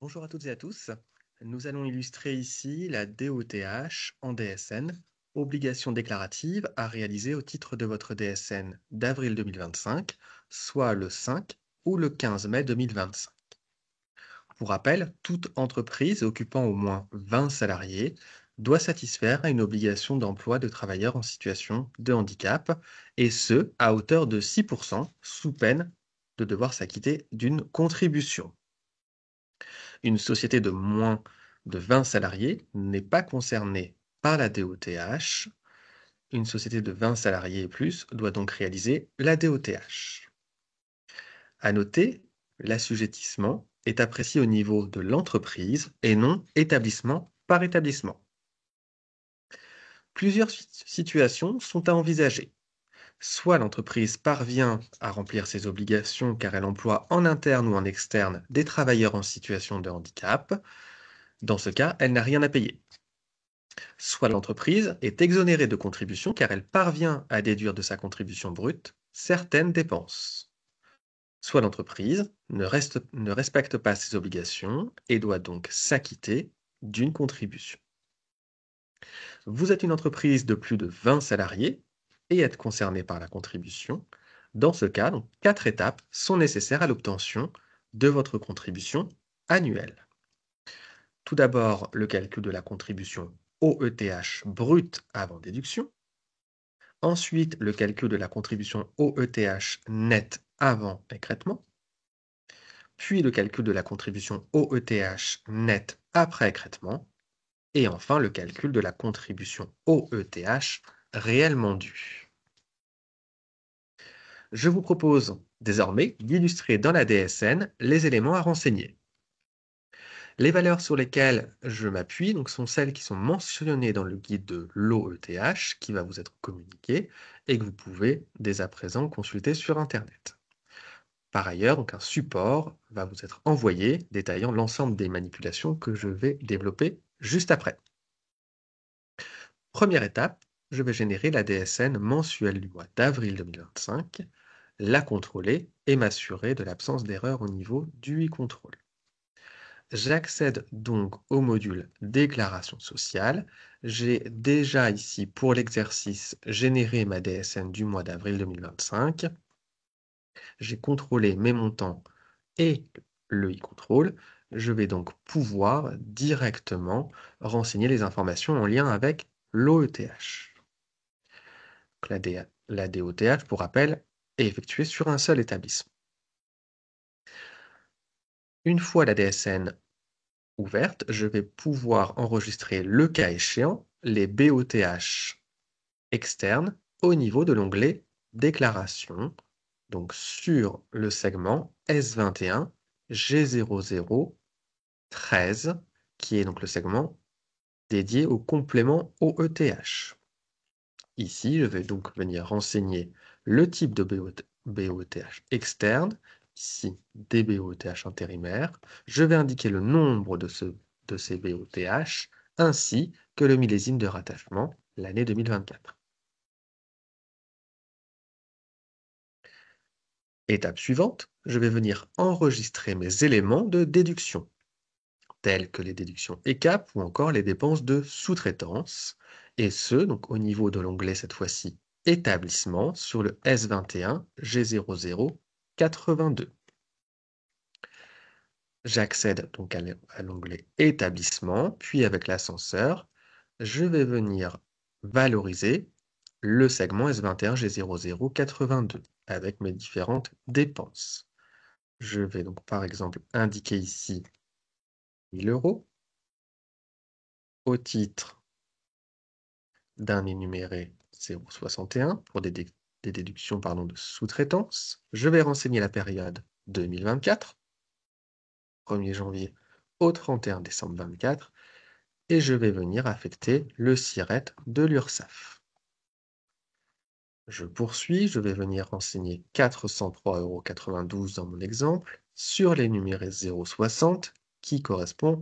Bonjour à toutes et à tous. Nous allons illustrer ici la DOTH en DSN, obligation déclarative à réaliser au titre de votre DSN d'avril 2025, soit le 5 ou le 15 mai 2025. Pour rappel, toute entreprise occupant au moins 20 salariés doit satisfaire à une obligation d'emploi de travailleurs en situation de handicap, et ce, à hauteur de 6%, sous peine de devoir s'acquitter d'une contribution. Une société de moins de 20 salariés n'est pas concernée par la DOTH. Une société de 20 salariés et plus doit donc réaliser la DOTH. À noter, l'assujettissement est apprécié au niveau de l'entreprise et non établissement par établissement. Plusieurs situations sont à envisager. Soit l'entreprise parvient à remplir ses obligations car elle emploie en interne ou en externe des travailleurs en situation de handicap. Dans ce cas, elle n'a rien à payer. Soit l'entreprise est exonérée de contribution car elle parvient à déduire de sa contribution brute certaines dépenses. Soit l'entreprise ne respecte pas ses obligations et doit donc s'acquitter d'une contribution. Vous êtes une entreprise de plus de 20 salariés et êtes concerné par la contribution. Dans ce cas, donc, 4 étapes sont nécessaires à l'obtention de votre contribution annuelle. Tout d'abord, le calcul de la contribution OETH brute avant déduction. Ensuite, le calcul de la contribution OETH net avant écrêtement. Puis le calcul de la contribution OETH net après écrêtement. Et enfin, le calcul de la contribution OETH réellement due. Je vous propose désormais d'illustrer dans la DSN les éléments à renseigner. Les valeurs sur lesquelles je m'appuie donc, sont celles qui sont mentionnées dans le guide de l'OETH qui va vous être communiqué et que vous pouvez dès à présent consulter sur Internet. Par ailleurs, donc, un support va vous être envoyé détaillant l'ensemble des manipulations que je vais développer juste après. Première étape, je vais générer la DSN mensuelle du mois d'avril 2025, la contrôler et m'assurer de l'absence d'erreur au niveau du e-contrôle. J'accède donc au module déclaration sociale. J'ai déjà ici, pour l'exercice, généré ma DSN du mois d'avril 2025. J'ai contrôlé mes montants et le e-contrôle. Je vais donc pouvoir directement renseigner les informations en lien avec l'OETH. La DOTH, pour rappel, est effectuée sur un seul établissement. Une fois la DSN ouverte, je vais pouvoir enregistrer, le cas échéant, les BOTH externes au niveau de l'onglet Déclaration, donc sur le segment S21 G0013, qui est donc le segment dédié au complément OETH. Ici, je vais donc venir renseigner le type de BOTH externe, ici des BOTH intérimaires. Je vais indiquer le nombre de ces BOTH ainsi que le millésime de rattachement, l'année 2024. Étape suivante, je vais venir enregistrer mes éléments de déduction, tels que les déductions ECAP ou encore les dépenses de sous-traitance, et ce, donc au niveau de l'onglet cette fois-ci établissement sur le S21 G0082. J'accède donc à l'onglet établissement, puis avec l'ascenseur, je vais venir valoriser le segment S21 G0082 avec mes différentes dépenses. Je vais donc par exemple indiquer ici 1000 € au titre d'un énuméré 0,61 pour des déductions de sous-traitance. Je vais renseigner la période 2024, 1er janvier au 31 décembre 2024, et je vais venir affecter le SIRET de l'URSSAF. Je poursuis, je vais venir renseigner 403,92 € dans mon exemple sur l'énuméré 0,60 qui correspond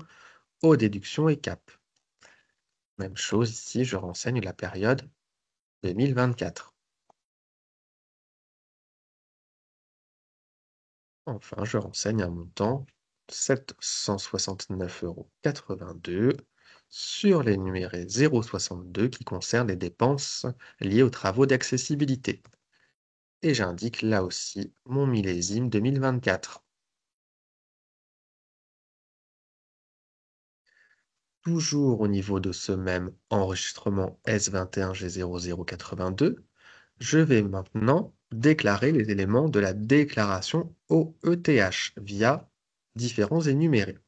aux déductions ECAP. Même chose ici, je renseigne la période 2024. Enfin, je renseigne un montant 769,82 € sur l'énuméré 0,62 qui concerne les dépenses liées aux travaux d'accessibilité. Et j'indique là aussi mon millésime 2024. Toujours au niveau de ce même enregistrement S21G0082, je vais maintenant déclarer les éléments de la déclaration OETH via différents énumérés.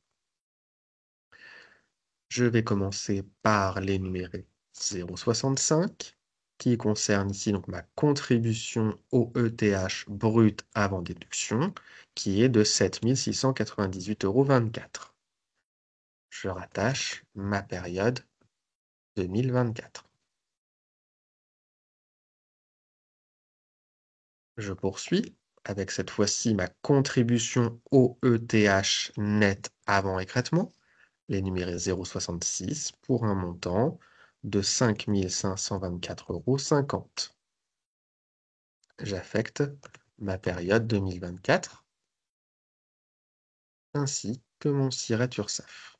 Je vais commencer par l'énuméré 0,65 qui concerne ici donc ma contribution OETH brute avant déduction qui est de 7 698,24 €. Je rattache ma période 2024. Je poursuis avec cette fois-ci ma contribution OETH net avant écrêtement, l'énuméré 0,66 pour un montant de 5 524,50 €. J'affecte ma période 2024 ainsi que mon siret URSSAF.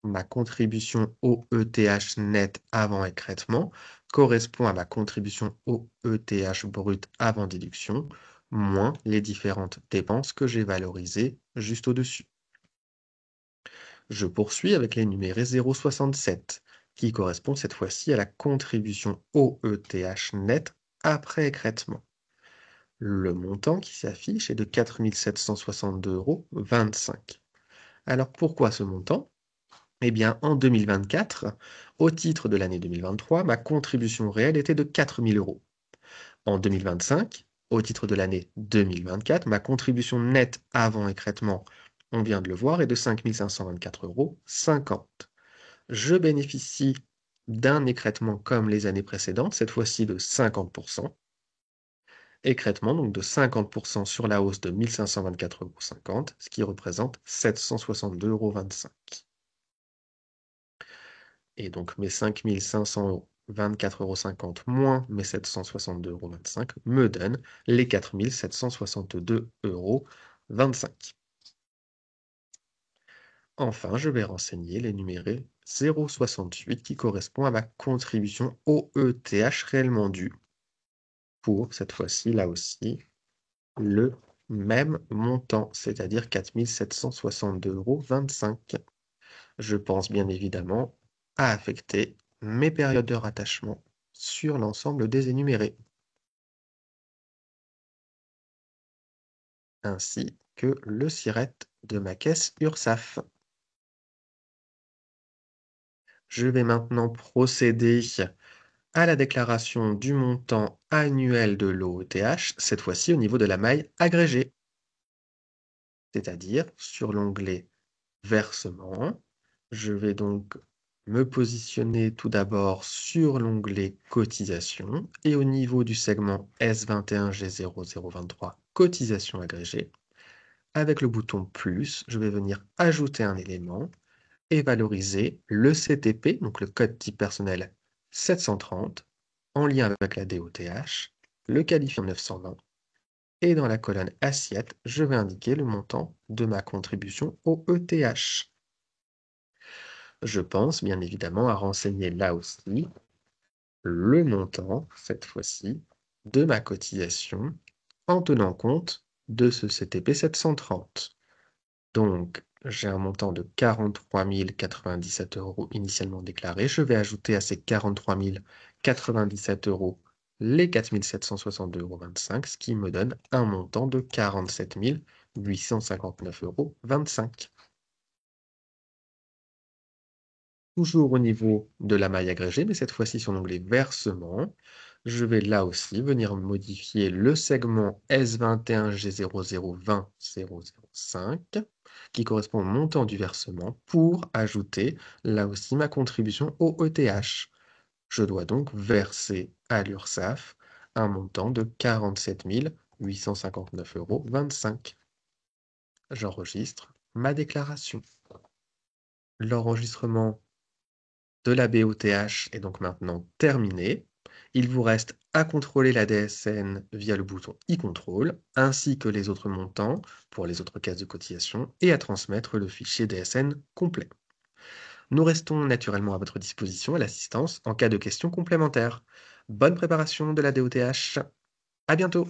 Ma contribution OETH net avant écrêtement correspond à ma contribution OETH brute avant déduction, moins les différentes dépenses que j'ai valorisées juste au-dessus. Je poursuis avec l'énuméré 0,67, qui correspond cette fois-ci à la contribution OETH net après écrêtement. Le montant qui s'affiche est de 4 762,25 €. Alors pourquoi ce montant? Eh bien, en 2024, au titre de l'année 2023, ma contribution réelle était de 4 000 €. En 2025, au titre de l'année 2024, ma contribution nette avant écrêtement, on vient de le voir, est de 5 524,50 €. Je bénéficie d'un écrêtement comme les années précédentes, cette fois-ci de 50%. Écrêtement donc de 50% sur la hausse de 1 524,50 €, ce qui représente 762,25 €. Et donc mes 5 524,50 € moins mes 762,25 € me donnent les 4 762,25 €. Enfin, je vais renseigner l'énuméré 0,68 qui correspond à ma contribution OETH réellement due pour, cette fois-ci, là aussi, le même montant, c'est-à-dire 4 762,25 €. Je pense bien évidemment à affecter mes périodes de rattachement sur l'ensemble des énumérés, ainsi que le SIRET de ma caisse URSSAF. Je vais maintenant procéder à la déclaration du montant annuel de l'OETH, cette fois-ci au niveau de la maille agrégée, c'est-à-dire sur l'onglet Versement. Je vais donc me positionner tout d'abord sur l'onglet Cotisation et au niveau du segment S21G0023 Cotisation agrégée, avec le bouton plus, je vais venir ajouter un élément et valoriser le CTP, donc le code type personnel 730, en lien avec la DOTH, le qualifiant 920, et dans la colonne Assiette, je vais indiquer le montant de ma contribution au ETH. Je pense bien évidemment à renseigner là aussi le montant, cette fois-ci, de ma cotisation en tenant compte de ce CTP 730. Donc, j'ai un montant de 43 097 € initialement déclaré. Je vais ajouter à ces 43 097 € les 4 762,25 €, ce qui me donne un montant de 47 859,25 €. Toujours au niveau de la maille agrégée, mais cette fois-ci sur l'onglet Versement, je vais là aussi venir modifier le segment S21G0020,005 qui correspond au montant du versement pour ajouter là aussi ma contribution au ETH. Je dois donc verser à l'URSSAF un montant de 47 859,25 €. J'enregistre ma déclaration. L'enregistrement de la BOTH est donc maintenant terminée Il vous reste à contrôler la DSN via le bouton e-control, ainsi que les autres montants pour les autres cases de cotisation et à transmettre le fichier DSN complet. Nous restons naturellement à votre disposition à l'assistance en cas de questions complémentaires. Bonne préparation de la DOTH. À bientôt!